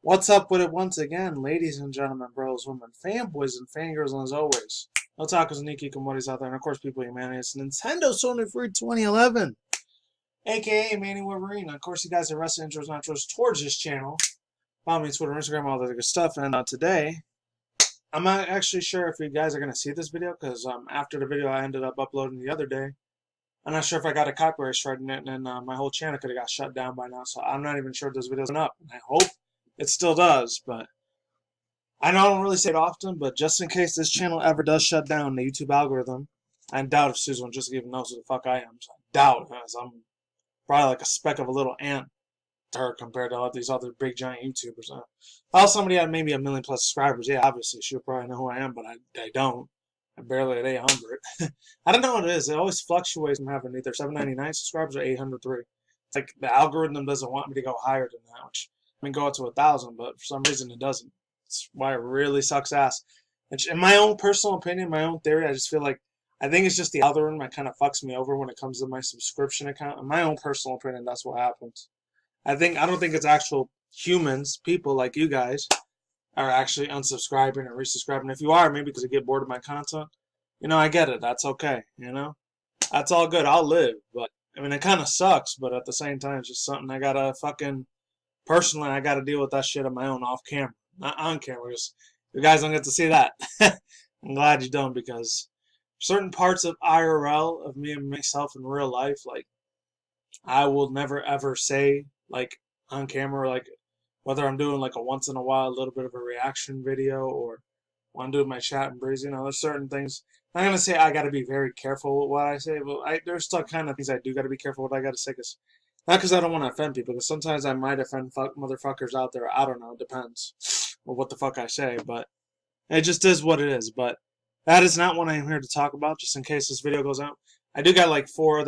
What's up with it once again, ladies and gentlemen, bros, women, fanboys, and fangirls, and as always, no tacos and Nikki Komodi's out there, and of course, people, humanity. It's Nintendo Sony Free 2011, aka Manny Wolverine. Of course, you guys are wrestling intros and outros towards this channel. Follow me on Twitter, Instagram, all that good stuff. And today, I'm not actually sure if you guys are going to see this video because after the video I ended up uploading the other day, I'm not sure if I got a copyright strike in it, and my whole channel could have got shut down by now. So I'm not even sure if this video's up. I hope it still does, but I don't really say it often, but just in case this channel ever does shut down, the YouTube algorithm, I doubt if Susan just even knows who the fuck I am. So I doubt, because I'm probably like a speck of a little ant to her compared to all these other big giant YouTubers. If somebody had maybe 1 million plus subscribers, yeah, obviously she'll probably know who I am, but I don't. I'm barely at 800. I don't know what it is. It always fluctuates from having either 799 subscribers or 803. It's like the algorithm doesn't want me to go higher than that, which I mean, go up to 1,000, but for some reason it doesn't. That's why it really sucks ass. In my own personal opinion, my own theory, I just feel like I think it's just the algorithm that kind of fucks me over when it comes to my subscription account. In my own personal opinion, that's what happens. I don't think it's actual humans, people like you guys, are actually unsubscribing or resubscribing. If you are, maybe because you get bored of my content, I get it. That's okay. That's all good. I'll live, but I mean, it kind of sucks. But at the same time, it's just something I gotta fucking. Personally, I got to deal with that shit on my own off camera, not on camera, because you guys don't get to see that. I'm glad you don't, because certain parts of IRL of me and myself in real life, like, I will never ever say, like, on camera, like, whether I'm doing, like, a once in a while, a little bit of a reaction video, or when I'm doing my chat and breeze, there's certain things. I'm going to say I got to be very careful with what I say, but there's still kind of things I do got to be careful with what I got to say, because not because I don't want to offend people, because sometimes I might offend motherfuckers out there. I don't know. It depends on what the fuck I say, but it just is what it is. But that is not what I'm here to talk about, just in case this video goes out. I do got like 5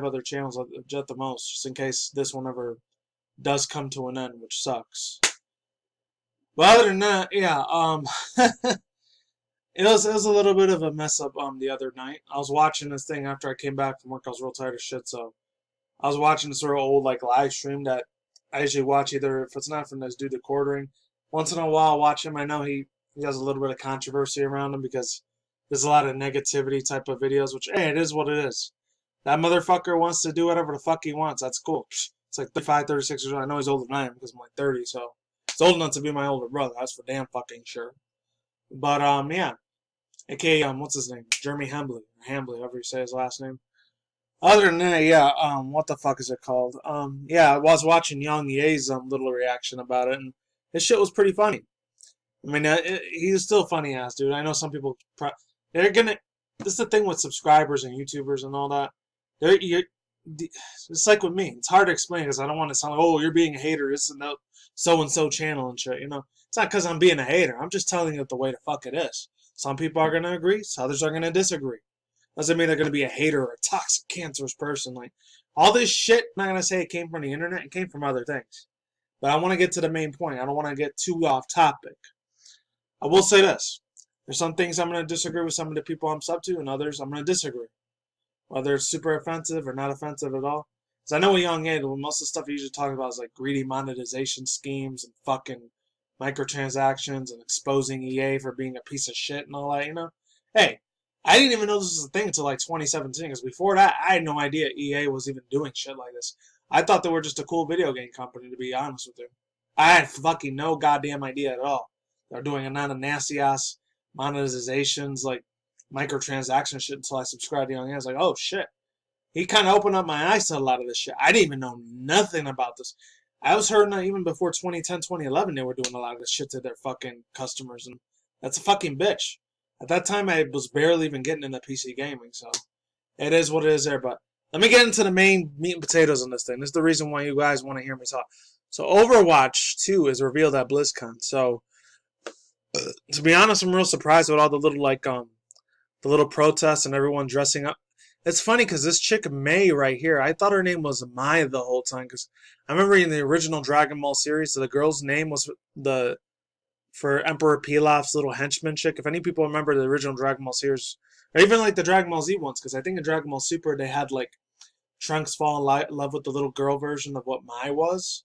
other channels at the most, just in case this one ever does come to an end, which sucks. But other than that, yeah, it was a little bit of a mess up the other night. I was watching this thing after I came back from work. I was real tired of shit, so I was watching this sort of old like live stream that I usually watch, either if it's not from this dude, the quartering. Once in a while I'll watch him. I know he has a little bit of controversy around him because there's a lot of negativity type of videos, which, hey, it is what it is. That motherfucker wants to do whatever the fuck he wants. That's cool. It's like 35, 36 years old. I know he's older than I am because I'm like 30, so he's old enough to be my older brother. That's for damn fucking sure. But, yeah. AKA, what's his name? Jeremy Hambly, however you say his last name. Other than that, yeah, what the fuck is it called? Yeah, I was watching Young Ye's little reaction about it, and his shit was pretty funny. I mean, he's still funny ass, dude. I know some people, they're gonna, this is the thing with subscribers and YouTubers and all that. It's like with me. It's hard to explain because I don't want to sound like, oh, you're being a hater, this and that, so-and-so channel and shit, It's not because I'm being a hater. I'm just telling you the way the fuck it is. Some people are gonna agree, so others are gonna disagree. Doesn't mean they're going to be a hater or a toxic, cancerous person. Like, all this shit, I'm not going to say it came from the internet. It came from other things. But I want to get to the main point. I don't want to get too off topic. I will say this. There's some things I'm going to disagree with some of the people I'm sub to, and others I'm going to disagree. Whether it's super offensive or not offensive at all. Because I know with Young A, most of the stuff he usually talks about is like greedy monetization schemes and fucking microtransactions and exposing EA for being a piece of shit and all that, Hey, I didn't even know this was a thing until like 2017, because before that, I had no idea EA was even doing shit like this. I thought they were just a cool video game company, to be honest with you. I had fucking no goddamn idea at all. They're doing a lot of nasty-ass monetizations, like microtransaction shit, until I subscribed to Young A. I was like, oh shit. He kind of opened up my eyes to a lot of this shit. I didn't even know nothing about this. I was hearing that even before 2010, 2011, they were doing a lot of this shit to their fucking customers, and that's a fucking bitch. At that time, I was barely even getting into PC gaming, so it is what it is there. But let me get into the main meat and potatoes on this thing. This is the reason why you guys want to hear me talk. So Overwatch 2 is revealed at Blizzcon. So to be honest, I'm real surprised with all the little the little protests and everyone dressing up. It's funny because this chick May right here, I thought her name was Mai the whole time, because I remember in the original Dragon Ball series, the girl's name was for Emperor Pilaf's little henchman chick. If any people remember the original Dragon Ball series, or even like the Dragon Ball Z ones, because I think in Dragon Ball Super they had like Trunks fall in love with the little girl version of what Mai was.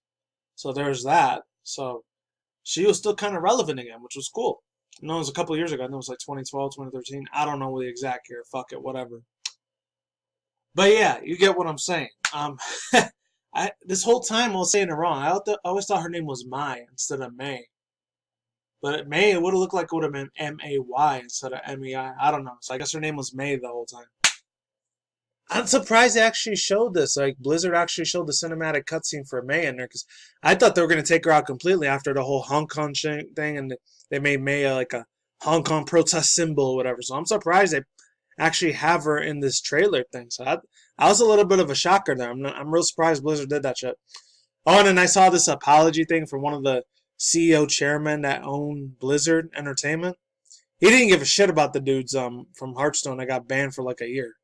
So there's that. So she was still kind of relevant again, which was cool. You know, it was a couple years ago. I know it was like 2012, 2013. I don't know the exact year. Fuck it, whatever. But yeah, you get what I'm saying. This whole time I was saying it wrong. I always thought her name was Mai instead of May. But May, it would have looked like it would have been M-A-Y instead of M-E-I. I don't know. So I guess her name was May the whole time. I'm surprised they actually showed this. Like, Blizzard actually showed the cinematic cutscene for May in there. Because I thought they were going to take her out completely after the whole Hong Kong thing. And they made May like a Hong Kong protest symbol or whatever. So I'm surprised they actually have her in this trailer thing. So I was a little bit of a shocker there. I'm real surprised Blizzard did that shit. Oh, and then I saw this apology thing from one of the CEO chairmen that own Blizzard Entertainment. He didn't give a shit about the dudes from Hearthstone that got banned for like a year.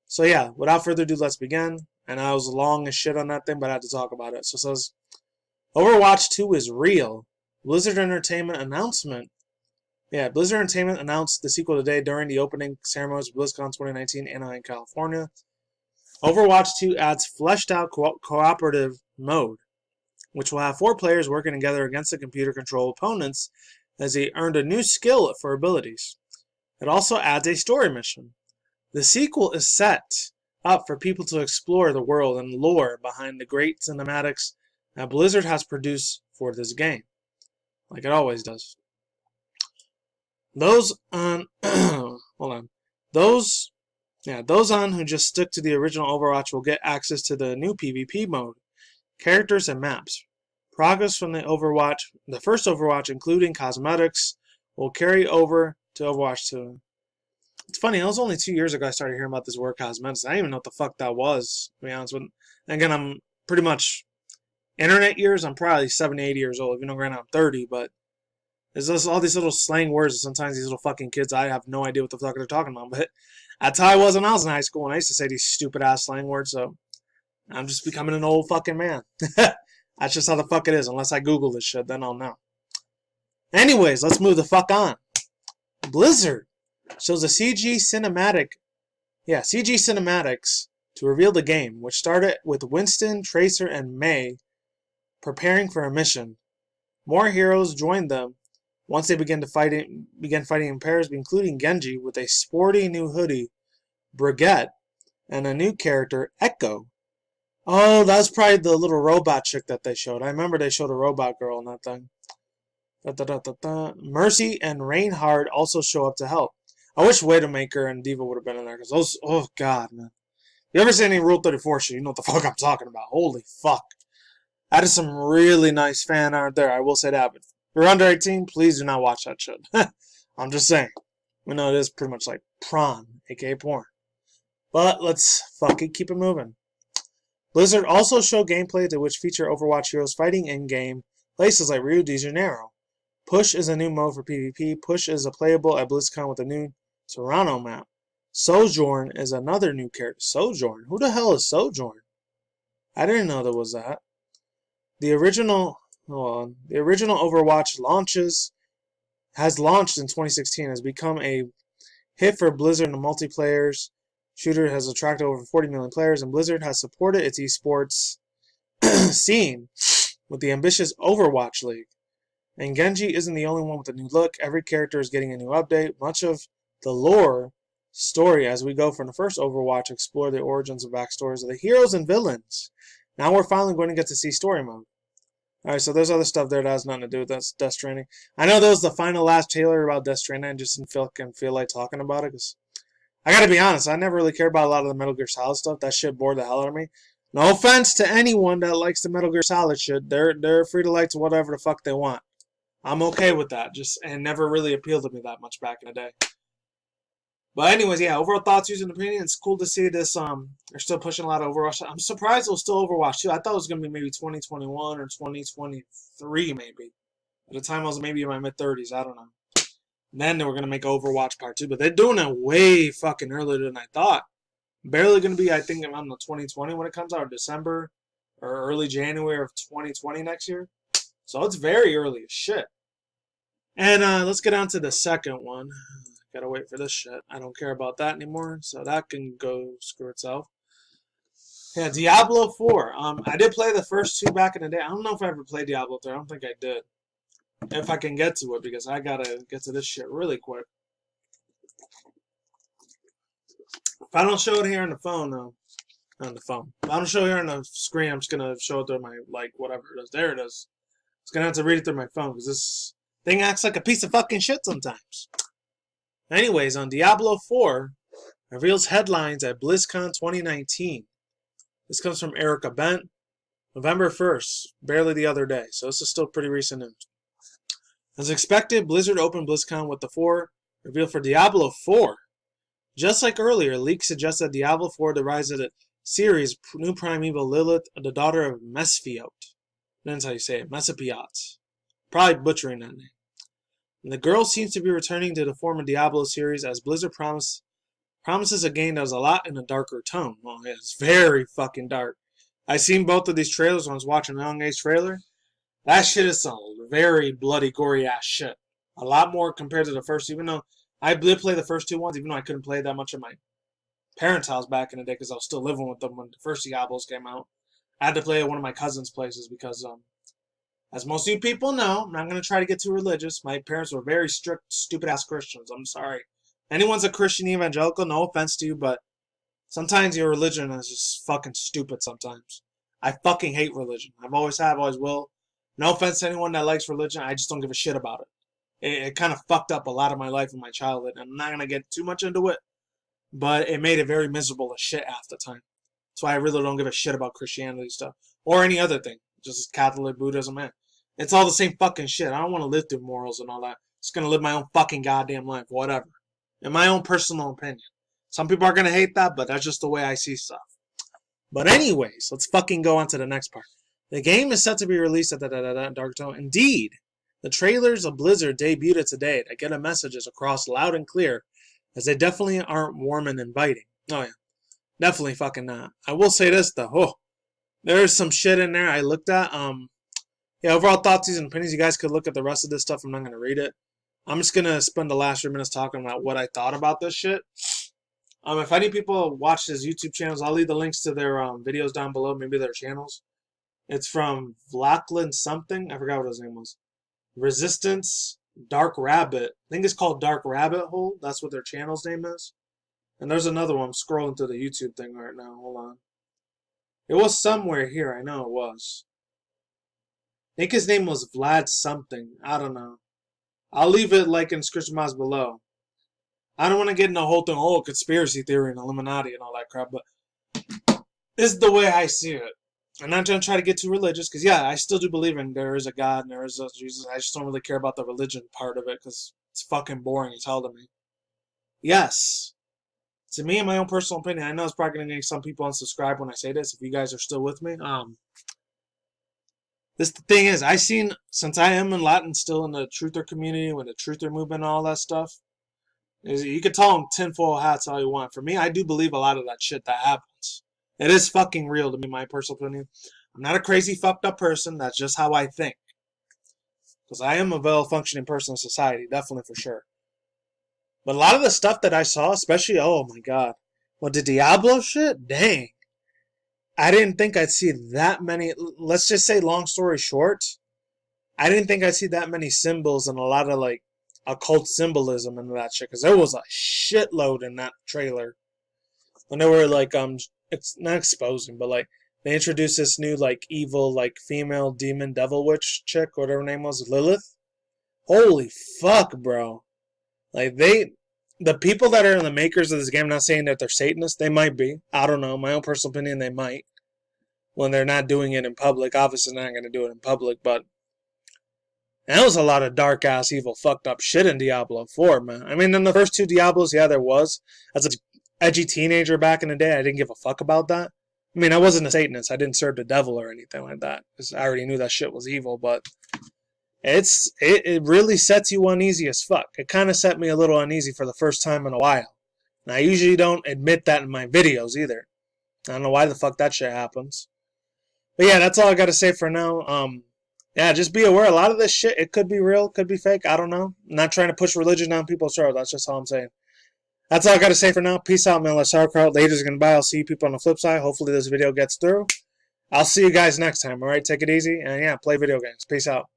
So yeah, without further ado, let's begin. And I was long as shit on that thing, but I had to talk about it. So it says, Overwatch 2 is real. Blizzard Entertainment announcement. Yeah, Blizzard Entertainment announced the sequel today during the opening ceremonies of BlizzCon 2019 in Anaheim, California. Overwatch 2 adds fleshed out cooperative mode, which will have 4 players working together against the computer-controlled opponents as they earned a new skill for abilities. It also adds a story mission. The sequel is set up for people to explore the world and lore behind the great cinematics that Blizzard has produced for this game, like it always does. Those on Those on who just stick to the original Overwatch will get access to the new PvP mode, characters and maps. Progress from the first Overwatch, including cosmetics, will carry over to Overwatch 2. It's funny, it was only 2 years ago I started hearing about this word cosmetics. I didn't even know what the fuck that was, to be honest with you. Again, I'm pretty much, internet years, I'm probably 70, 80 years old, even though right now I'm 30, but there's just all these little slang words that sometimes these little fucking kids, I have no idea what the fuck they're talking about, but that's how I was when I was in high school, and I used to say these stupid-ass slang words, so I'm just becoming an old fucking man. That's just how the fuck it is. Unless I Google this shit, then I'll know. Anyways, let's move the fuck on. Blizzard shows a CG cinematics to reveal the game, which started with Winston, Tracer, and May preparing for a mission. More heroes joined them once they began fighting in pairs, including Genji with a sporty new hoodie, Brigitte, and a new character, Echo. Oh, that was probably the little robot chick that they showed. I remember they showed a robot girl in that thing. Mercy and Reinhardt also show up to help. I wish Widowmaker and Diva would have been in there, because those, oh god, man. If you ever see any Rule 34 shit, you know what the fuck I'm talking about. Holy fuck. That is some really nice fan art there, I will say that. But if you're under 18, please do not watch that shit. I'm just saying. We know it is pretty much like prawn, aka porn. But let's fucking keep it moving. Blizzard also showed gameplay which feature Overwatch heroes fighting in-game places like Rio de Janeiro. Push is a new mode for PvP. Push is playable at BlizzCon with a new Toronto map. Sojourn is another new character. Sojourn? Who the hell is Sojourn? I didn't know there was that. The original Overwatch has launched in 2016, has become a hit for Blizzard in the multiplayer. Shooter has attracted over 40 million players, and Blizzard has supported its esports scene with the ambitious Overwatch League. And Genji isn't the only one with a new look. Every character is getting a new update. Much of the lore story as we go from the first Overwatch explore the origins and backstories of the heroes and villains. Now we're finally going to get to see story mode. Alright, so there's other stuff there that has nothing to do with that. Death Stranding. I know that was the final last trailer about Death Stranding. I just didn't feel like talking about it, because I gotta be honest, I never really cared about a lot of the Metal Gear Solid stuff. That shit bored the hell out of me. No offense to anyone that likes the Metal Gear Solid shit. They're free to like to whatever the fuck they want. I'm okay with that. And never really appealed to me that much back in the day. But anyways, yeah, overall thoughts, using opinion. It's cool to see this. They're still pushing a lot of Overwatch. I'm surprised it was still Overwatch 2. I thought it was gonna be maybe 2021 or 2023 maybe. At the time I was maybe in my mid-30s. I don't know. And then they were gonna make Overwatch Part 2, but they're doing it way fucking earlier than I thought. Barely gonna be, I think, around the 2020 when it comes out, or December or early January of 2020 next year. So it's very early as shit. And let's get on to the second one. Gotta wait for this shit. I don't care about that anymore, so that can go screw itself. Yeah, Diablo 4. I did play the first two back in the day. I don't know if I ever played Diablo 3. I don't think I did. if I can get to it, because I gotta get to this shit really quick. If I don't show it here on the phone, though, on the phone. If I don't show it here on the screen, I'm just gonna show it through my, like, whatever it is. There it is. It's gonna have to read it through my phone, because this thing acts like a piece of fucking shit sometimes. Anyways, on Diablo 4 reveals headlines at BlizzCon 2019. This comes from Erica Bent, November 1st, barely the other day, so this is still pretty recent news. As expected, Blizzard opened BlizzCon with the 4 reveal for Diablo 4. Just like earlier, leaks suggest that Diablo 4 derives at a series new primeval Lilith, the daughter of Mesfiot. That's how you say it, Mesopiot. Probably butchering that name. And the girl seems to be returning to the former Diablo series as Blizzard promises a game that has a lot in a darker tone. Well, yeah, it's very fucking dark. I seen both of these trailers when I was watching the Young Age trailer. That shit is some very bloody, gory ass shit. A lot more compared to the first, even though I did play the first two ones, even though I couldn't play that much at my parents' house back in the day because I was still living with them when the first Diablos came out. I had to play at one of my cousin's places because, as most of you people know, I'm not going to try to get too religious. My parents were very strict, stupid-ass Christians. I'm sorry. Anyone's a Christian evangelical, no offense to you, but sometimes your religion is just fucking stupid sometimes. I fucking hate religion. I've always have, always will. No offense to anyone that likes religion. I just don't give a shit about it. It kind of fucked up a lot of my life and my childhood. I'm not going to get too much into it, but it made it very miserable as shit half the time. That's why I really don't give a shit about Christianity stuff. Or any other thing. Just Catholic, Buddhism, man. It's all the same fucking shit. I don't want to live through morals and all that. Just going to live my own fucking goddamn life. Whatever. In my own personal opinion. Some people are going to hate that, but that's just the way I see stuff. But anyways, let's fucking go on to the next part. The game is set to be released at the dark tone. Indeed. The trailers of Blizzard debuted today that get messages across loud and clear, as they definitely aren't warm and inviting. Oh yeah, definitely fucking not. I will say this though, there's some shit in there I looked at. Yeah, overall thoughts and opinions. You guys could look at the rest of this stuff. I'm not gonna read it. I'm just gonna spend the last 3 minutes talking about what I thought about this shit. If any people watch his YouTube channels, I'll leave the links to their videos down below. Maybe their channels. It's from Vlacklin something. I forgot what his name was. Resistance Dark Rabbit. I think it's called Dark Rabbit Hole. That's what their channel's name is. And there's another one. I'm scrolling through the YouTube thing right now. Hold on. It was somewhere here. I know it was. I think his name was Vlad something. I don't know. I'll leave it like in description box below. I don't want to get into the whole thing, conspiracy theory and Illuminati and all that crap, but this is the way I see it. I'm not going to try to get too religious, because, yeah, I still do believe in there is a God and there is a Jesus. I just don't really care about the religion part of it, because it's fucking boring as hell to me. Yes. To me, in my own personal opinion, I know it's probably going to make some people unsubscribe when I say this, if you guys are still with me. The thing is, I seen, since I am in Latin, still in the truther community, with the truther movement and all that stuff, you could tell them tinfoil hats all you want. For me, I do believe a lot of that shit that happens. It is fucking real to me, my personal opinion. I'm not a crazy fucked up person. That's just how I think. Because I am a well-functioning person in society, definitely for sure. But a lot of the stuff that I saw, especially, oh my god. Well, the Diablo shit? Dang. I didn't think I'd see that many, let's just say long story short, I didn't think I'd see that many symbols and a lot of like occult symbolism and that shit. Because there was a shitload in that trailer. When they were like, it's not exposing, but like they introduced this new like evil like female demon devil witch chick, whatever her name was, Lilith. Holy fuck, bro! Like the people that are the makers of this game, I'm not saying that they're Satanists. They might be. I don't know. My own personal opinion, they might. When they're not doing it in public, obviously they're not going to do it in public. But that was a lot of dark ass, evil, fucked up shit in Diablo 4, man. I mean, in the first two Diablos, yeah, there was. As an edgy teenager back in the day, I didn't give a fuck about that. I mean, I wasn't a Satanist. I didn't serve the devil or anything like that, because I already knew that shit was evil. But it really sets you uneasy as fuck. It kind of set me a little uneasy for the first time in a while. And I usually don't admit that in my videos either. I don't know why the fuck that shit happens. But yeah, that's all I got to say for now. Yeah, just be aware. A lot of this shit, it could be real, could be fake. I don't know. I'm not trying to push religion down people's throats. That's just all I'm saying. That's all I got to say for now. Peace out, man. Let's sauerkraut. Later's gonna bye. I'll see you people on the flip side. Hopefully this video gets through. I'll see you guys next time. All right, take it easy. And yeah, play video games. Peace out.